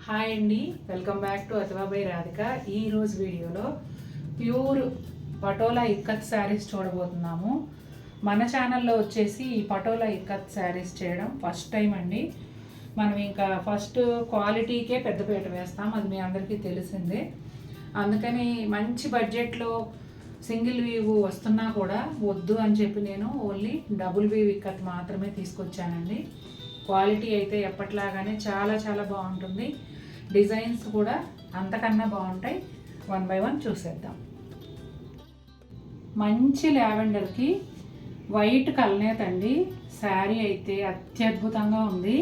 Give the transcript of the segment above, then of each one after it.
Hi అండి, welcome back to అథవా by Radhika. ఈరోజు వీడియోలో ప్యూర్ పటోలా ఇక్కత్ శారీస్ చూడబోతున్నాము. మన ఛానల్లో వచ్చేసి ఈ పటోలా ఇక్కత్ శారీస్ చేయడం ఫస్ట్ టైం అండి. మనం ఇంకా ఫస్ట్ క్వాలిటీకే పెద్దపీట వేస్తాం, అది మీ అందరికీ తెలిసిందే. అందుకని మంచి బడ్జెట్లో సింగిల్ వీవ్ వస్తున్నా కూడా వద్దు అని చెప్పి నేను ఓన్లీ డబుల్ వీవ్ ఇక్కత్ మాత్రమే తీసుకొచ్చానండి. క్వాలిటీ అయితే ఎప్పట్లాగానే చాలా చాలా బాగుంటుంది, డిజైన్స్ కూడా అంతకన్నా బాగుంటాయి. 1 by 1 చూసేద్దాం. మంచి లావెండర్కి వైట్ కల్నేత్ అండి. శారీ అయితే అత్యద్భుతంగా ఉంది,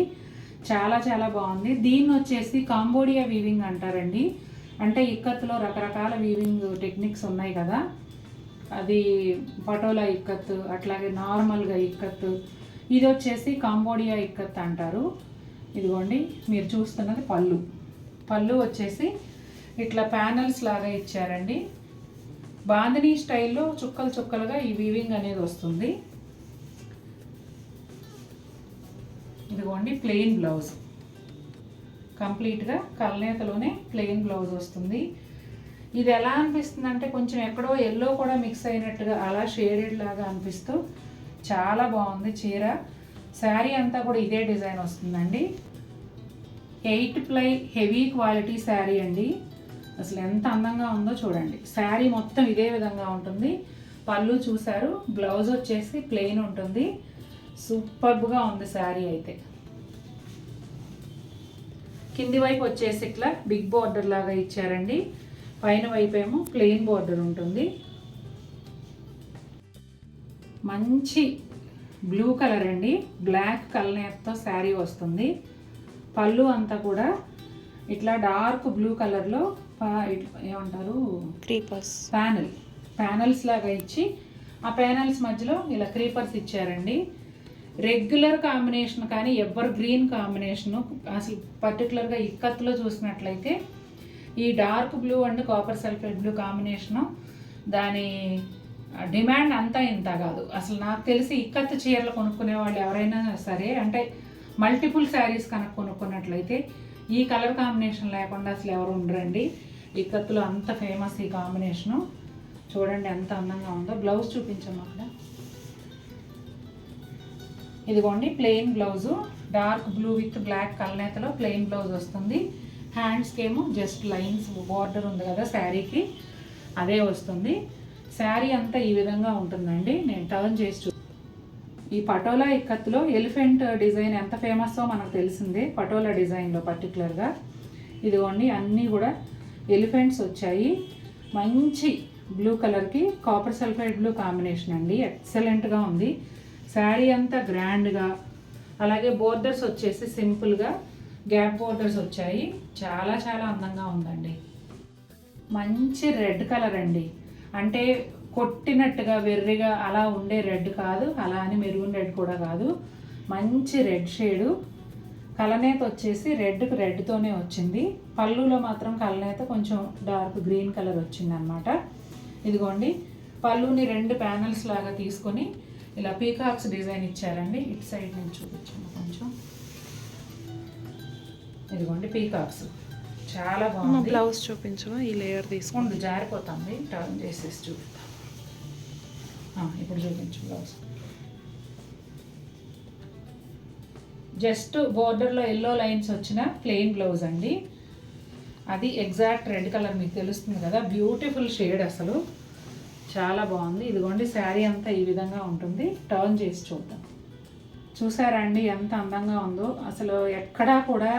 చాలా చాలా బాగుంది. దీన్ని వచ్చేసి కాంబోడియా వీవింగ్ అంటారండి. అంటే ఇక్కత్తులో రకరకాల వీవింగ్ టెక్నిక్స్ ఉన్నాయి కదా, అది పటోలా ఇక్కత్, అట్లాగే నార్మల్గా ఇక్కత్. ఇది వచ్చేసి కాంబోడియా ఇక్కత్ అంటారు. ఇదిగోండి మీరు చూస్తున్నది పళ్ళు వచ్చేసి ఇట్లా ప్యానల్స్ లాగా ఇచ్చారండి. బాందినీ స్టైల్లో చుక్కలు చుక్కలుగా ఈ వీవింగ్ అనేది వస్తుంది. ఇదిగోండి ప్లెయిన్ బ్లౌజ్, కంప్లీట్గా కల్నేతలోనే ప్లెయిన్ బ్లౌజ్ వస్తుంది. ఇది ఎలా అనిపిస్తుంది అంటే కొంచెం ఎక్కడో ఎల్లో కూడా మిక్స్ అయినట్టుగా అలా షేడెడ్ లాగా అనిపిస్తూ చాలా బాగుంది చీర. శారీ అంతా కూడా ఇదే డిజైన్ వస్తుందండి. 8 ప్లై హెవీ క్వాలిటీ శారీ అండి. అసలు ఎంత అందంగా ఉందో చూడండి. శారీ మొత్తం ఇదే విధంగా ఉంటుంది. పళ్ళు చూసారు, బ్లౌజ్ వచ్చేసి ప్లెయిన్ ఉంటుంది. సూపర్గా ఉంది శారీ అయితే. కింది వైపు వచ్చేసి ఇట్లా బిగ్ బోర్డర్ లాగా ఇచ్చారండి, పైన వైపు ఏమో ప్లెయిన్ బోర్డర్ ఉంటుంది. మంచి బ్లూ కలర్ అండి, బ్లాక్ కలర్తో శారీ వస్తుంది. పళ్ళు అంతా కూడా ఇట్లా డార్క్ బ్లూ కలర్లో ఏమంటారు ప్యానల్స్ లాగా ఇచ్చి, ఆ ప్యానల్స్ మధ్యలో ఇలా క్రీపర్స్ ఇచ్చారండి. రెగ్యులర్ కాంబినేషన్ కానీ ఎవర్ గ్రీన్ కాంబినేషను. అసలు పర్టికులర్గా ఇక్కత్తులో చూసినట్లయితే ఈ dark blue and copper sulphate blue combination దాని డిమాండ్ అంతా ఇంత కాదు. అసలు నాకు తెలిసి ఇక్కత్ చీరలు కొనుక్కునే వాళ్ళు ఎవరైనా సరే, అంటే మల్టిపుల్ శారీస్ కనుక కొనుక్కున్నట్లయితే ఈ కలర్ కాంబినేషన్ లేకుండా అసలు ఎవరు ఉండరండి. ఇక్కత్తులో అంత ఫేమస్ ఈ కాంబినేషను. చూడండి ఎంత అందంగా ఉందో. బ్లౌజ్ చూపించాము అక్కడ. ఇదిగోండి plain blouse, dark blue with black కల్నేతలో ప్లెయిన్ బ్లౌజ్ వస్తుంది. హ్యాండ్స్కి ఏమో జస్ట్ లైన్స్ బార్డర్ ఉంది కదా శారీకి, అదే వస్తుంది. శారీ అంతా ఈ విధంగా ఉంటుందండి. నేను టర్న్ చేసి ఈ పటోలా ఇక్కత్తులో ఎలిఫెంట్ డిజైన్ ఎంత ఫేమస్సో మనకు తెలిసిందే, పటోలా డిజైన్లో పర్టికులర్గా. ఇదిగోండి అన్నీ కూడా ఎలిఫెంట్స్ వచ్చాయి. మంచి బ్లూ కలర్కి కాపర్ సల్ఫైడ్ బ్లూ కాంబినేషన్ అండి, ఎక్సలెంట్గా ఉంది. శారీ అంతా గ్రాండ్గా, అలాగే బోర్డర్స్ వచ్చేసి సింపుల్గా గ్యాప్ బోర్డర్స్ వచ్చాయి. చాలా చాలా అందంగా ఉందండి. మంచి రెడ్ కలర్ అండి, అంటే కొట్టినట్టుగా వెర్రిగా అలా ఉండే రెడ్ కాదు, అలా అని మెరూన్ రెడ్ కూడా కాదు. మంచి రెడ్ షేడు. కలనేత వచ్చేసి రెడ్కి రెడ్తోనే వచ్చింది. పళ్ళులో మాత్రం కలనేత కొంచెం డార్క్ గ్రీన్ కలర్ వచ్చింది అనమాట. ఇదిగోండి పళ్ళుని 2 ప్యానల్స్ లాగా తీసుకొని ఇలా పీకాక్స్ డిజైన్ ఇచ్చారండి. ఇటు సైడ్ నుంచి చూపించాను కొంచెం. ఇదిగోండి పీకాక్స్ చాలా బాగుంది. బ్లౌజ్ చూపించు, ఈ లేయర్ తీసుకోండి, జారిపోతుంది. టర్న్ చేసేసి చూపిస్తాం. ఇప్పుడు చూపించు బ్లౌజ్. జస్ట్ బోర్డర్లో ఎల్లో లైన్స్ వచ్చిన ప్లెయిన్ బ్లౌజ్ అండి. అది ఎగ్జాక్ట్ రెడ్ కలర్ మీకు తెలుస్తుంది కదా, బ్యూటిఫుల్ షేడ్, అసలు చాలా బాగుంది. ఇదిగోండి శారీ అంతా ఈ విధంగా ఉంటుంది. టర్న్ చేసి చూద్దాం. చూసారా అండి ఎంత అందంగా ఉందో. అసలు ఎక్కడా కూడా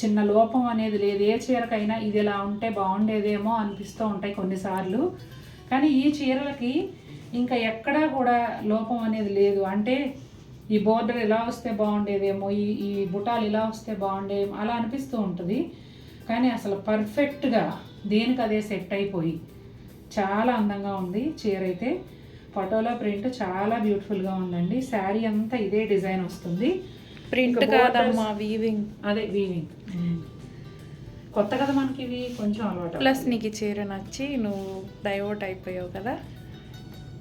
చిన్న లోపం అనేది లేదు. ఏ చీరకైనా ఇది ఇలా ఉంటే బాగుండేదేమో అనిపిస్తూ ఉంటాయి కొన్నిసార్లు, కానీ ఈ చీరలకి ఇంకా ఎక్కడా కూడా లోపం అనేది లేదు. అంటే ఈ బోర్డర్ ఇలా వస్తే బాగుండేదేమో, ఈ బుటాలు ఇలా వస్తే బాగుండేమో అలా అనిపిస్తూ ఉంటుంది. కానీ అసలు పర్ఫెక్ట్గా దేనికి అదే సెట్ అయిపోయి చాలా అందంగా ఉంది చీర అయితే. పటోలా ప్రింట్ చాలా బ్యూటిఫుల్గా ఉందండి. శారీ అంతా ఇదే డిజైన్ వస్తుంది. ప్రింట్ కాదమ్మా, వీవింగ్. అదే వీవింగ్ కొత్త కదా మనకి, ఇవి కొంచెం అలవాటు. ప్లస్ నీకు ఈ చీర నచ్చి నువ్వు డైవర్ట్ అయిపోయావు కదా.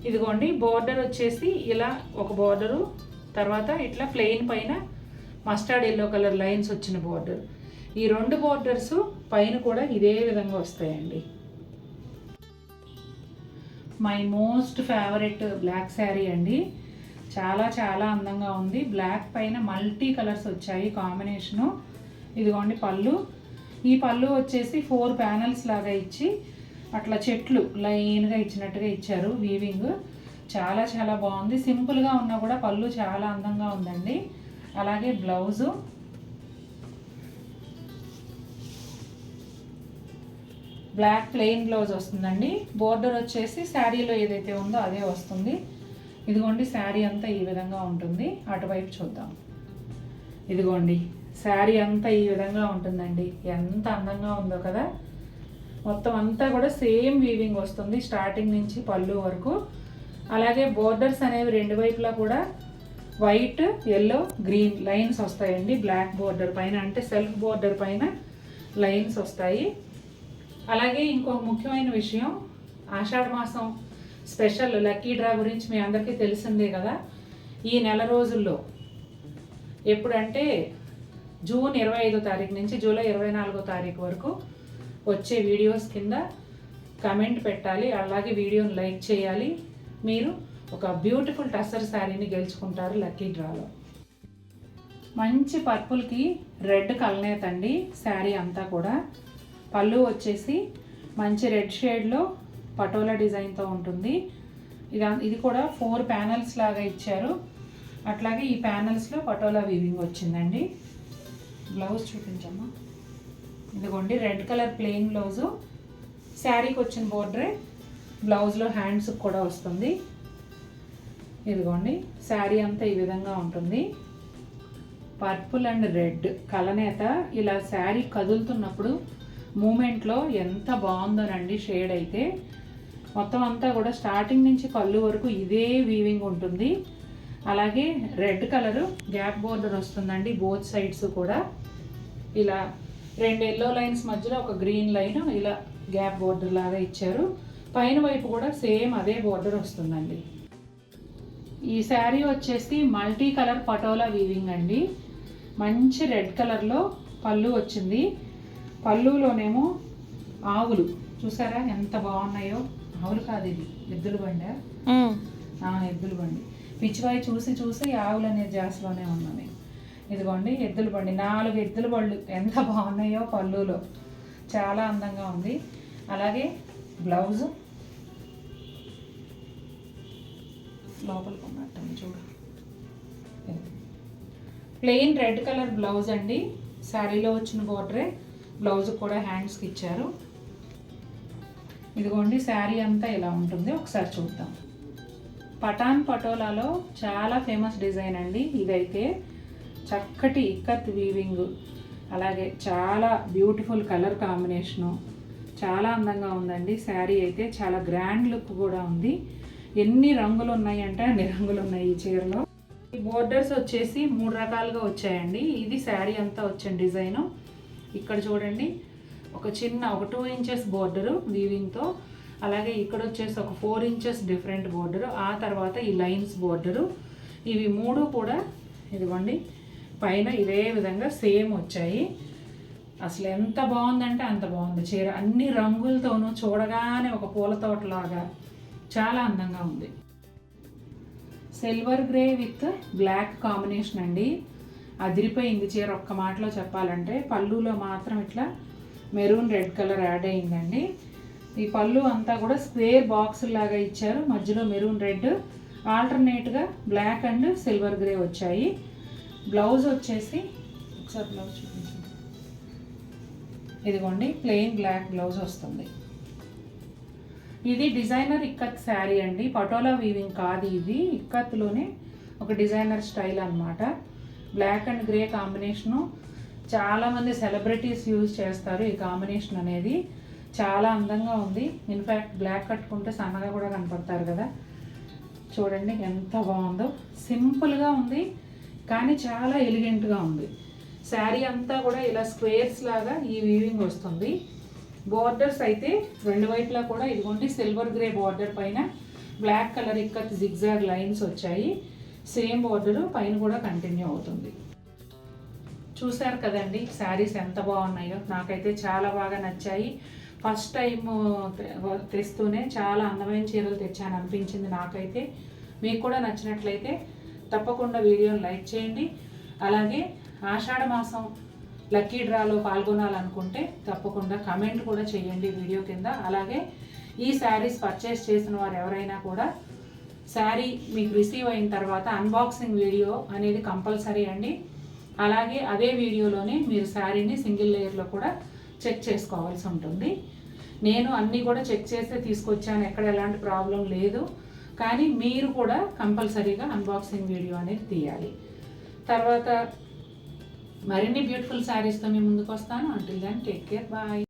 ఇదిగోండి బోర్డర్ వచ్చేసి ఇలా ఒక బోర్డరు, తర్వాత ఇట్లా ప్లెయిన్ పైన మస్టర్డ్ ఎల్లో కలర్ లైన్స్ వచ్చిన బోర్డర్. ఈ 2 బోర్డర్స్ పైన కూడా ఇదే విధంగా వస్తాయండి. My most favourite black sari అండి. చాలా చాలా అందంగా ఉంది. బ్లాక్ పైన మల్టీ కలర్స్ వచ్చాయి కాంబినేషను. ఇదిగోండి పళ్ళు. ఈ పళ్ళు వచ్చేసి 4 ప్యానల్స్ లాగా ఇచ్చి అట్లా చెట్లు లైన్గా ఇచ్చినట్టుగా ఇచ్చారు వీవింగ్. చాలా చాలా బాగుంది. సింపుల్గా ఉన్నా కూడా పళ్ళు చాలా అందంగా ఉందండి. అలాగే బ్లౌజు బ్లాక్ ప్లెయిన్ బ్లౌజ్ వస్తుందండి. బోర్డర్ వచ్చేసి శారీలో ఏదైతే ఉందో అదే వస్తుంది. ఇదిగోండి శారీ అంతా ఈ విధంగా ఉంటుంది. అటువైపు చూద్దాం. ఇదిగోండి శారీ అంతా ఈ విధంగా ఉంటుందండి. ఎంత అందంగా ఉందో కదా. మొత్తం అంతా కూడా సేమ్ వీవింగ్ వస్తుంది స్టార్టింగ్ నుంచి పళ్ళు వరకు. అలాగే బోర్డర్స్ అనేవి 2 వైపులా కూడా వైట్, ఎల్లో, గ్రీన్ లైన్స్ వస్తాయండి. బ్లాక్ బోర్డర్ పైన అంటే సెల్ఫ్ బోర్డర్ పైన లైన్స్ వస్తాయి. అలాగే ఇంకొక ముఖ్యమైన విషయం, ఆషాఢ మాసం స్పెషల్ లక్కీ డ్రా గురించి మీ అందరికీ తెలిసిందే కదా. ఈ నెల రోజుల్లో ఎప్పుడంటే జూన్ 25వ తారీఖు నుంచి జూలై 24వ తారీఖు వరకు వచ్చే వీడియోస్ కింద కమెంట్ పెట్టాలి. అలాగే వీడియోని లైక్ చేయాలి. మీరు ఒక బ్యూటిఫుల్ టస్సర్ శారీని గెలుచుకుంటారు లక్కీ డ్రాలో. మంచి పర్పుల్కి రెడ్ కలనేత అండి శారీ అంతా కూడా. పళ్ళు వచ్చేసి మంచి రెడ్ షేడ్లో పటోలా డిజైన్తో ఉంటుంది. ఇది కూడా 4 ప్యానల్స్ లాగా ఇచ్చారు. అట్లాగే ఈ ప్యానల్స్లో పటోలా వీవింగ్ వచ్చిందండి. బ్లౌజ్ చూపించమ్మా. ఇదిగోండి రెడ్ కలర్ ప్లెయిన్ బ్లౌజు. శారీకి వచ్చిన బోర్డరే బ్లౌజ్లో హ్యాండ్స్ కూడా వస్తుంది. ఇదిగోండి శారీ అంతా ఈ విధంగా ఉంటుంది. పర్పుల్ అండ్ రెడ్ కలనేత ఇలా శారీ కదులుతున్నప్పుడు మూమెంట్లో ఎంత బాగుందోనండి. షేడ్ అయితే మొత్తం అంతా కూడా స్టార్టింగ్ నుంచి పళ్ళు వరకు ఇదే వీవింగ్ ఉంటుంది. అలాగే రెడ్ కలరు గ్యాప్ బోర్డర్ వస్తుందండి బోత్ సైడ్స్ కూడా. ఇలా 2 ఎల్లో లైన్స్ మధ్యలో ఒక గ్రీన్ లైన్ ఇలా గ్యాప్ బోర్డర్ లాగా ఇచ్చారు. పైన వైపు కూడా సేమ్ అదే బోర్డర్ వస్తుందండి. ఈ శారీ వచ్చేసి మల్టీ కలర్ పటోలా వీవింగ్ అండి. మంచి రెడ్ కలర్లో పళ్ళు వచ్చింది. పళ్ళులోనేమో ఆవులు చూసారా ఎంత బాగున్నాయో. ఆవులు కాదు, ఇది ఎద్దుల బండి. ఎద్దుల బండి. పిచ్చివాయి చూసి చూసి ఆవులు అనే జాస్లోనే ఉన్నాను. ఇదిగోండి ఎద్దుల బండి, 4 ఎద్దుల బళ్ళు ఎంత బాగున్నాయో పళ్ళులో. చాలా అందంగా ఉంది. అలాగే బ్లౌజు లోపలికి ఉన్నట్టుంది చూడు. ప్లెయిన్ రెడ్ కలర్ బ్లౌజ్ అండి. శారీలో వచ్చిన బోర్డరే బ్లౌజ్ కూడా హ్యాండ్స్కి ఇచ్చారు. ఇదిగోండి శారీ అంతా ఇలా ఉంటుంది. ఒకసారి చూద్దాం. పటాన్ పటోలాలో చాలా ఫేమస్ డిజైన్ అండి. ఇదైతే చక్కటి ఇక్కత్ వీవింగ్, అలాగే చాలా బ్యూటిఫుల్ కలర్ కాంబినేషను. చాలా అందంగా ఉందండి. శారీ అయితే చాలా గ్రాండ్ లుక్ కూడా ఉంది. ఎన్ని రంగులు ఉన్నాయి అంటే అన్ని రంగులు ఉన్నాయి ఈ చీరలో. ఈ బోర్డర్స్ వచ్చేసి 3 రకాలుగా వచ్చాయండి. ఇది శారీ అంతా వచ్చిన డిజైను. ఇక్కడ చూడండి ఒక 2 ఇంచెస్ బోర్డరు వీవింగ్తో, అలాగే ఇక్కడ వచ్చేసి ఒక 4 ఇంచెస్ డిఫరెంట్ బోర్డరు, ఆ తర్వాత ఈ లైన్స్ బోర్డరు. ఇవి 3 కూడా ఇదిగోండి పైన ఇదే విధంగా సేమ్ వచ్చాయి. అసలు ఎంత బాగుందంటే అంత బాగుంది చీర. అన్ని రంగులతోనూ చూడగానే ఒక పూల తోటలాగా చాలా అందంగా ఉంది. Silver grey with black combination అండి. అదిరిపోయింది చీర. ఒక్క మాటలో చెప్పాలంటే పళ్ళులో మాత్రం ఇట్లా మెరూన్ రెడ్ కలర్ యాడ్ అయిందండి. ఈ పళ్ళు అంతా కూడా స్క్వేర్ బాక్స్ లాగా ఇచ్చారు. మధ్యలో మెరూన్ రెడ్, ఆల్టర్నేట్గా బ్లాక్ అండ్ సిల్వర్ గ్రే వచ్చాయి. బ్లౌజ్ వచ్చేసి ఒకసారి బ్లౌజ్ చూపించండి. ఇదిగోండి ప్లెయిన్ బ్లాక్ బ్లౌజ్ వస్తుంది. ఇది డిజైనర్ ఇక్కత్ శారీ అండి. పటోలా వీవింగ్ కాదు, ఇది ఇక్కత్లోనే ఒక డిజైనర్ స్టైల్ అన్నమాట. Black and grey combination. చాలామంది సెలబ్రిటీస్ యూజ్ చేస్తారు ఈ కాంబినేషన్ అనేది. చాలా అందంగా ఉంది. ఇన్ఫ్యాక్ట్ బ్లాక్ కట్టుకుంటే సన్నగా కూడా కనపడతారు కదా. చూడండి ఎంత బాగుందో. సింపుల్గా ఉంది కానీ చాలా ఎలిగెంట్గా ఉంది. శారీ అంతా కూడా ఇలా స్క్వేర్స్ లాగా ఈ వీవింగ్ వస్తుంది. బోర్డర్స్ అయితే 2 వైపులా కూడా ఇదిగోండి సిల్వర్ గ్రే బోర్డర్ పైన black colour ikat zigzag lines వచ్చాయి. సేమ్ బోర్డరు పైన కూడా కంటిన్యూ అవుతుంది. చూశారు కదండి శారీస్ ఎంత బాగున్నాయో, నాకైతే చాలా బాగా నచ్చాయి. ఫస్ట్ టైం తెస్తూనే చాలా అందమైన చీరలు తెచ్చాను అనిపించింది నాకైతే. మీకు కూడా నచ్చినట్లయితే తప్పకుండా వీడియోని లైక్ చేయండి. అలాగే ఆషాఢ మాసం లక్కీ డ్రాలో పాల్గొనాలనుకుంటే తప్పకుండా కమెంట్ కూడా చేయండి వీడియో కింద. అలాగే ఈ శారీస్ పర్చేస్ చేసిన వారు ఎవరైనా కూడా శారీ మీకు రిసీవ్ అయిన తర్వాత అన్బాక్సింగ్ వీడియో అనేది కంపల్సరీ అండి. అలాగే అదే వీడియోలోనే మీరు శారీని సింగిల్ లేయర్లో కూడా చెక్ చేసుకోవాల్సి ఉంటుంది. నేను అన్నీ కూడా చెక్ చేస్తే తీసుకొచ్చాను, ఎక్కడ ఎలాంటి ప్రాబ్లం లేదు. కానీ మీరు కూడా కంపల్సరీగా అన్బాక్సింగ్ వీడియో అనేది తీయాలి. తర్వాత మరిన్ని బ్యూటిఫుల్ శారీస్తో మీ ముందుకు వస్తాను. Until then take care, bye.